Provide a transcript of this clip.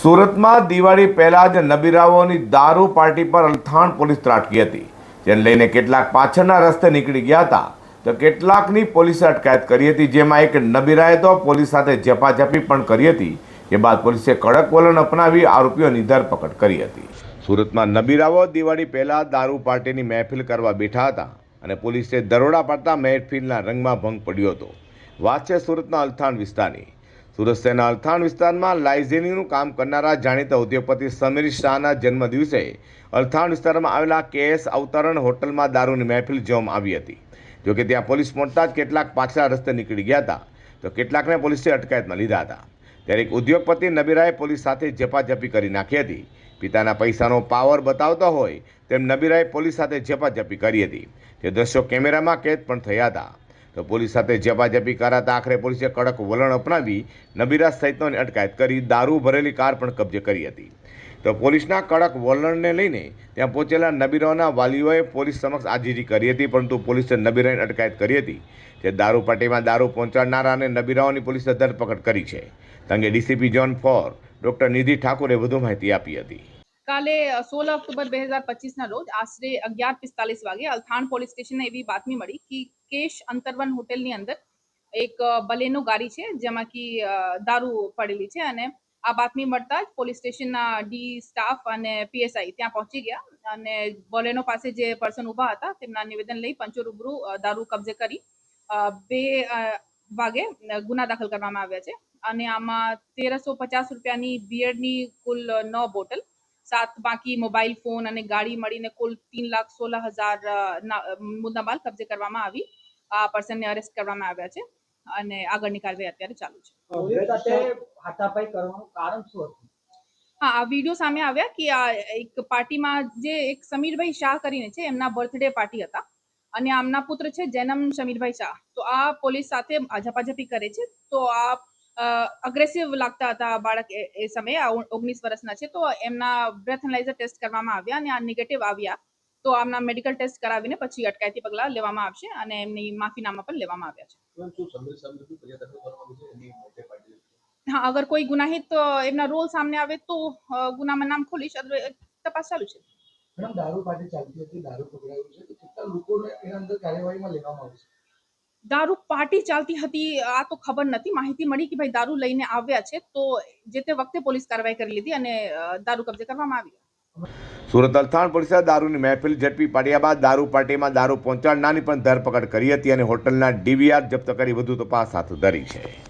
સુરતમાં દિવાળી પહેલા જ નબીરાઓની દારૂ પાર્ટી પર અલથાણ પોલીસ ત્રાટકી હતી, જેને લઈને કેટલાક પાછળના રસ્તે નીકળી ગયા હતા તો કેટલાકની પોલીસે અટકાયત કરી હતી, જેમાં એક નબીરાએ તો પોલીસ સાથે ઝપાઝપી પણ કરી હતી। જે બાદ પોલીસે કડક વલણ અપનાવી આરોપીઓની ધરપકડ કરી હતી। સુરતમાં નબીરાઓ દિવાળી પહેલા દારૂ પાર્ટીની મહેફિલ કરવા બેઠા હતા અને પોલીસે દરોડા પાડતા મહેફિલના રંગમાં ભંગ પડ્યો હતો। વાત છે સુરતના અલથાણ વિસ્તારની। સુરત શહેરના અલથાણ વિસ્તારમાં લાઇઝેનિંગનું કામ કરનારા જાણીતા ઉદ્યોગપતિ સમીર શાહના જન્મદિવસે અલથાણ વિસ્તારમાં આવેલા કેએસ અવતરણ હોટલમાં દારૂની મહેફિલ જોવામાં આવી હતી। જોકે ત્યાં પોલીસ પહોંચતા જ કેટલાક પાછલા રસ્તે નીકળી ગયા હતા તો કેટલાકને પોલીસે અટકાયતમાં લીધા હતા। ત્યારે એક ઉદ્યોગપતિ નબીરાએ પોલીસ સાથે ઝપાઝપી કરી નાખી હતી। પિતાના પૈસાનો પાવર બતાવતો હોય તેમ નબીરાએ પોલીસ સાથે ઝપાઝપી કરી હતી। તે દ્રશ્યો કેમેરામાં કેદ પણ થયા હતા। તો પોલીસ સાથે ઝપાઝપી કરાતા આખરે પોલીસે કડક વલણ અપનાવી નબીરા સહિતની અટકાયત કરી દારૂ ભરેલી કાર પણ કબજે કરી હતી। તો પોલીસના કડક વલણને લઈને ત્યાં પહોંચેલા નબીરાઓના વાલીઓએ પોલીસ સમક્ષ આજીજી કરી હતી, પરંતુ પોલીસે નબીરાની અટકાયત કરી હતી। તે દારૂ પાર્ટીમાં દારૂ પહોંચાડનારા અને નબીરાઓની પોલીસે ધરપકડ કરી છે। તંગે ડીસીપી ઝોન 4 ડોક્ટર નિધિ ઠાકુરે વધુ માહિતી આપી હતી। કાલે 16 ઓક્ટોબર 2025ના રોજ આશરે 11:45 વાગે અલથાણ પોલીસ સ્ટેશનને એવી બાતમી મળી કે કેશ અંતરવન હોટેલની અંદર એક બલેનો ગાડી છે જેમાં દારૂ પડેલી છે અને આ બાતમી મળતા જ પોલીસ સ્ટેશનના ડી સ્ટાફ અને પીએસઆઈ ત્યાં પહોંચી ગયા અને બલેનો પાસે જે પર્સન ઊભા હતા તેમના નિવેદન લઈ પંચો રૂબરૂ દારૂ કબજે કરી 2 વાગે ગુના દાખલ કરવામાં આવ્યા છે અને આમાં 1350 રૂપિયાની બિયરની કુલ 9 બોટલ, 7 બાકી મોબાઈલ ફોન અને ગાડી મળીને કુલ 3,16,000 મુદ્દામાલ કબજે કરવામાં આવી આ પર્સનને અરેસ્ટ કરવામાં આવ્યા છે અને આગળની કાર્યવાહી અત્યારે ચાલુ છે। હા, આ વિડીયો સામે આવ્યા કે આ એક પાર્ટીમાં જે એક સમીરભાઈ શાહ કરીને છે એમના બર્થડે પાર્ટી હતા અને આમના પુત્ર છે જૈનમ સમીરભાઈ શાહ। તો આ પોલીસ સાથે ઝપાઝપી કરે છે તો આ અગ્રેસિવ લાગતા હતા બાળક એ સમયે 19 વર્ષના છે। તો એમના બ્રેથ એનાલાઇઝર ટેસ્ટ કરવામાં આવ્યા અને આ નેગેટિવ આવ્યા તો આમના મેડિકલ ટેસ્ટ કરાવીને પછી અટકાયતી પગલાં લેવામાં આવશે અને એમની માફીનામા પણ લેવામાં આવ્યા છે। હા, અગર કોઈ ગુનાહિત એમના રોલ સામે આવે તો ગુનામાં નામ ખોલીશ, તપાસ ચાલુ છે। મેડમ, દારૂ પાર્ટી ચાલતી હતી, દારૂ પકડાયું છે તો કેટલા લોકોને એના અંદર કાર્યવાહીમાં લેવામાં આવશે? દારૂ પાર્ટી ચાલતી હતી આ તો ખબર નથી, માહિતી મળી કે ભાઈ દારૂ લઈને આવ્યા છે તો જે તે વખતે પોલીસ કાર્યવાહી કરી લીધી અને દારૂ કબજે કરવામાં આવી। સુરત અલથાણ પોલીસે દારૂની મહેફિલ ઝડપી પાડ્યા બાદ દારૂ પાર્ટીમાં દારૂ પહોંચાડનારની પણ ધરપકડ કરી હતી અને હોટલના ડીવીઆર જપ્ત કરી વધુ તપાસ હાથ ધરી છે।